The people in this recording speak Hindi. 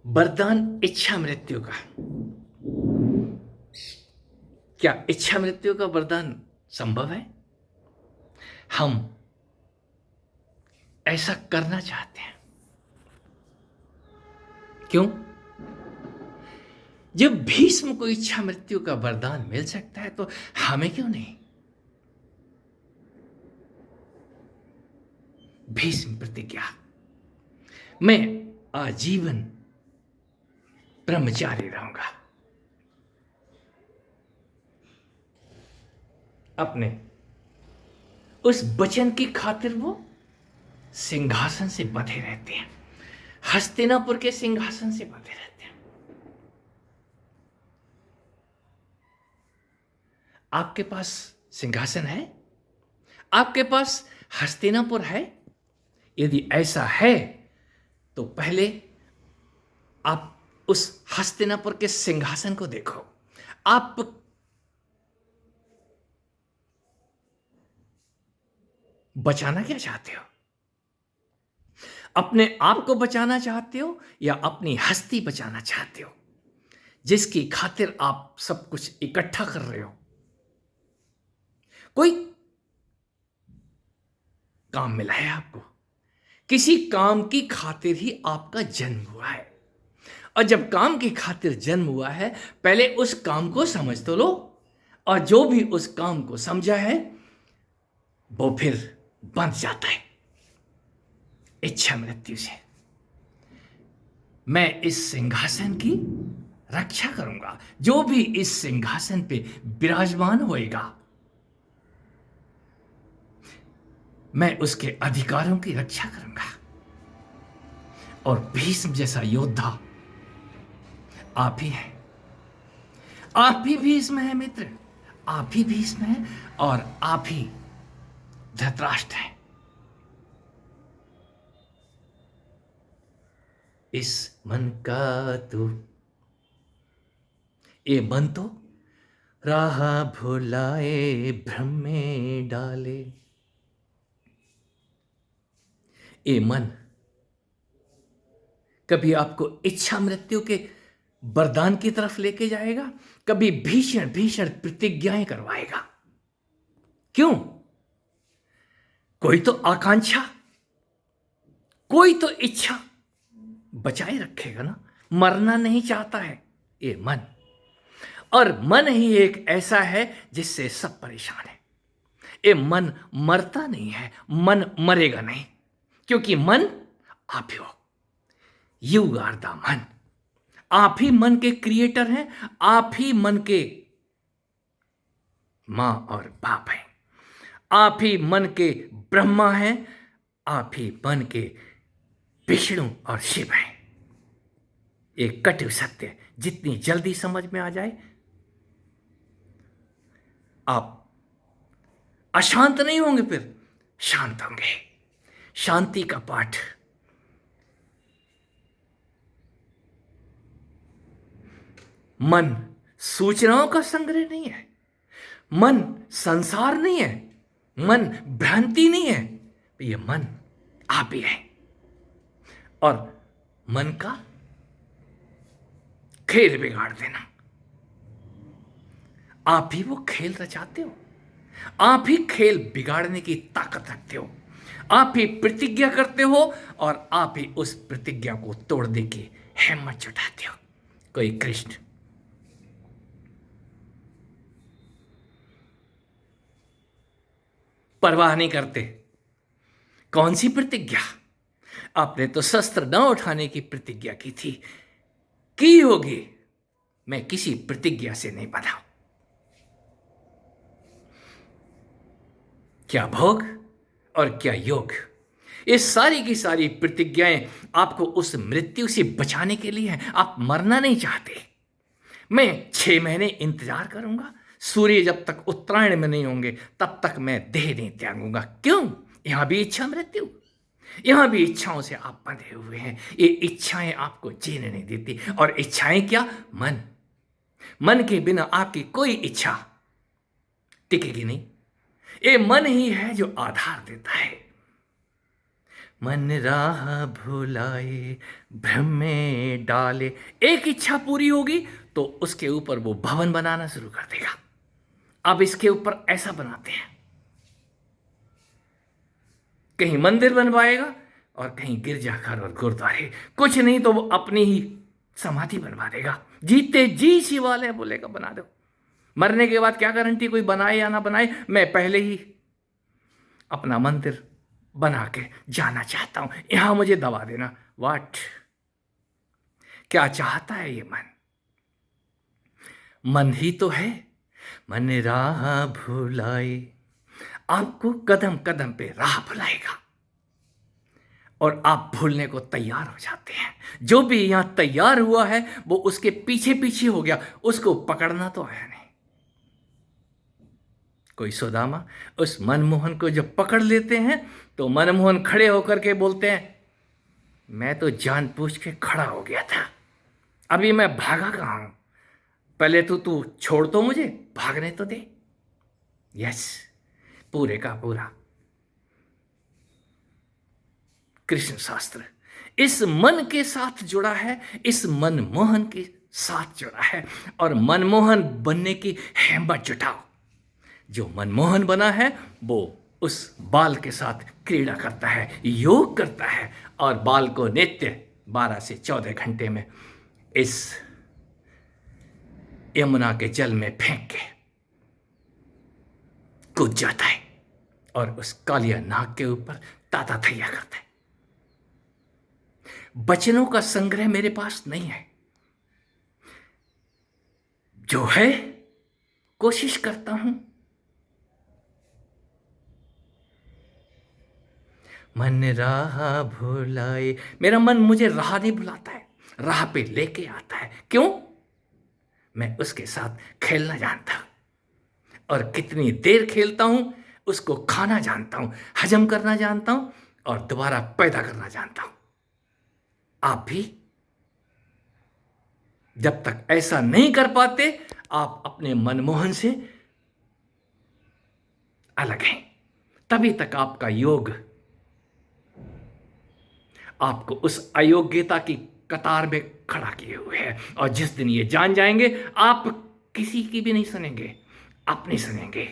वरदान इच्छा मृत्यु का। क्या इच्छा मृत्यु का वरदान संभव है? हम ऐसा करना चाहते हैं। क्यों? जब भीष्म को इच्छा मृत्यु का वरदान मिल सकता है तो हमें क्यों नहीं? भीष्म प्रतिज्ञा, मैं आजीवन ब्रह्मचारी रहूंगा। अपने उस वचन की खातिर वो सिंहासन से बंधे रहते हैं, हस्तिनापुर के सिंहासन से बंधे रहते हैं। आपके पास सिंहासन है? आपके पास हस्तिनापुर है? यदि ऐसा है तो पहले आप उस हस्तिनापुर के सिंहासन को देखो। आप बचाना क्या चाहते हो? अपने आप को बचाना चाहते हो या अपनी हस्ती बचाना चाहते हो, जिसकी खातिर आप सब कुछ इकट्ठा कर रहे हो? कोई काम मिला है आपको, किसी काम की खातिर ही आपका जन्म हुआ है। और जब काम की खातिर जन्म हुआ है, पहले उस काम को समझ तो लो, और जो भी उस काम को समझा है वो फिर बंध जाता है इच्छा मृत्यु से। मैं इस सिंहासन की रक्षा करूंगा। जो भी इस सिंहासन पे विराजमान होएगा, मैं उसके अधिकारों की रक्षा करूंगा। और भीष्म जैसा योद्धा आप ही हैं। आप भी भीष्म हैं मित्र, आप भी भीष्म हैं, और आप ही धृतराष्ट्र हैं। इस मन का तू, ये मन तो राह भुलाए भ्रम में डाले। ये मन कभी आपको इच्छा मृत्यु के वरदान की तरफ लेके जाएगा, कभी भीषण भीषण प्रतिज्ञाएं करवाएगा। क्यों? कोई तो आकांक्षा, कोई तो इच्छा बचाए रखेगा ना। मरना नहीं चाहता है ये मन, और मन ही एक ऐसा है जिससे सब परेशान है। ये मन मरता नहीं है, मन मरेगा नहीं, क्योंकि मन आप ही हो। यू आर द मन। आप ही मन के क्रिएटर हैं, आप ही मन के मां और बाप हैं, आप ही मन के ब्रह्मा हैं, आप ही मन के विष्णु और शिव हैं। एक कटु सत्य जितनी जल्दी समझ में आ जाए, आप अशांत नहीं होंगे, फिर शांत होंगे। शांति का पाठ मन सूचनाओं का संग्रह नहीं है, मन संसार नहीं है, मन भ्रांति नहीं है, ये मन आप ही है। और मन का खेल बिगाड़ देना, आप ही वो खेल रचाते हो, आप ही खेल बिगाड़ने की ताकत रखते हो। आप ही प्रतिज्ञा करते हो और आप ही उस प्रतिज्ञा को तोड़ने की हिम्मत जुटाते हो। कोई कृष्ण, परवाह नहीं करते। कौन सी प्रतिज्ञा? आपने तो शस्त्र न उठाने की प्रतिज्ञा की थी, की होगी। मैं किसी प्रतिज्ञा से नहीं बंधा। क्या भोग और क्या योग, ये सारी की सारी प्रतिज्ञाएं आपको उस मृत्यु से बचाने के लिए हैं। आप मरना नहीं चाहते। मैं 6 महीने इंतजार करूंगा, सूर्य जब तक उत्तरायण में नहीं होंगे तब तक मैं देह नहीं त्यागूंगा। क्यों? यहां भी इच्छा मृत्यु, यहां भी इच्छाओं से आप बंधे हुए हैं। ये इच्छाएं आपको जीने नहीं देती। और इच्छाएं क्या? मन। मन के बिना आपकी कोई इच्छा टिकेगी नहीं। ये मन ही है जो आधार देता है। मन राह भुलाए, भ्रम में डाले। एक इच्छा पूरी होगी तो उसके ऊपर वो भवन बनाना शुरू कर देगा। अब इसके ऊपर ऐसा बनाते हैं, कहीं मंदिर बनवाएगा और कहीं गिरजाघर और गुरुद्वारे, कुछ नहीं तो वो अपनी ही समाधि बनवा देगा। जीते जी शिवालय बोलेगा बना दो। मरने के बाद क्या गारंटी कोई बनाए या ना बनाए। मैं पहले ही अपना मंदिर बना के जाना चाहता हूं, यहां मुझे दबा देना। वाट, क्या चाहता है ये मन? मन ही तो है। मन राह भुलाए, आपको कदम कदम पे राह भुलाएगा और आप भूलने को तैयार हो जाते हैं। जो भी यहां तैयार हुआ है वो उसके पीछे पीछे हो गया, उसको पकड़ना तो आया नहीं। कोई सुदामा उस मनमोहन को जब पकड़ लेते हैं तो मनमोहन खड़े होकर के बोलते हैं, मैं तो जानबूझ के खड़ा हो गया था, अभी मैं भागा कहाँ हूं? पहले तो तू छोड़ तो मुझे, भागने तो दे। यस, पूरे का पूरा कृष्ण शास्त्र इस मन के साथ जुड़ा है, इस मनमोहन के साथ जुड़ा है। और मनमोहन बनने की हिम्मत जुटाओ। जो मनमोहन बना है वो उस बाल के साथ क्रीड़ा करता है, योग करता है और बाल को नित्य 12 से 14 घंटे में इस यमुना के जल में फेंक के कूद जाता है और उस कालिया नाग के ऊपर ताता थैया करता है। वचनों का संग्रह मेरे पास नहीं है, जो है कोशिश करता हूं। मन राह भुलाए, मेरा मन मुझे राह नहीं भुलाता है, राह पे लेके आता है। क्यों? मैं उसके साथ खेलना जानता हूं, और कितनी देर खेलता हूं उसको खाना जानता हूं, हजम करना जानता हूं और दोबारा पैदा करना जानता हूं। आप भी जब तक ऐसा नहीं कर पाते आप अपने मनमोहन से अलग हैं, तभी तक आपका योग आपको उस अयोग्यता की कतार में खड़ा किए हुए है। और जिस दिन ये जान जाएंगे आप किसी की भी नहीं सुनेंगे, अपनी सुनेंगे।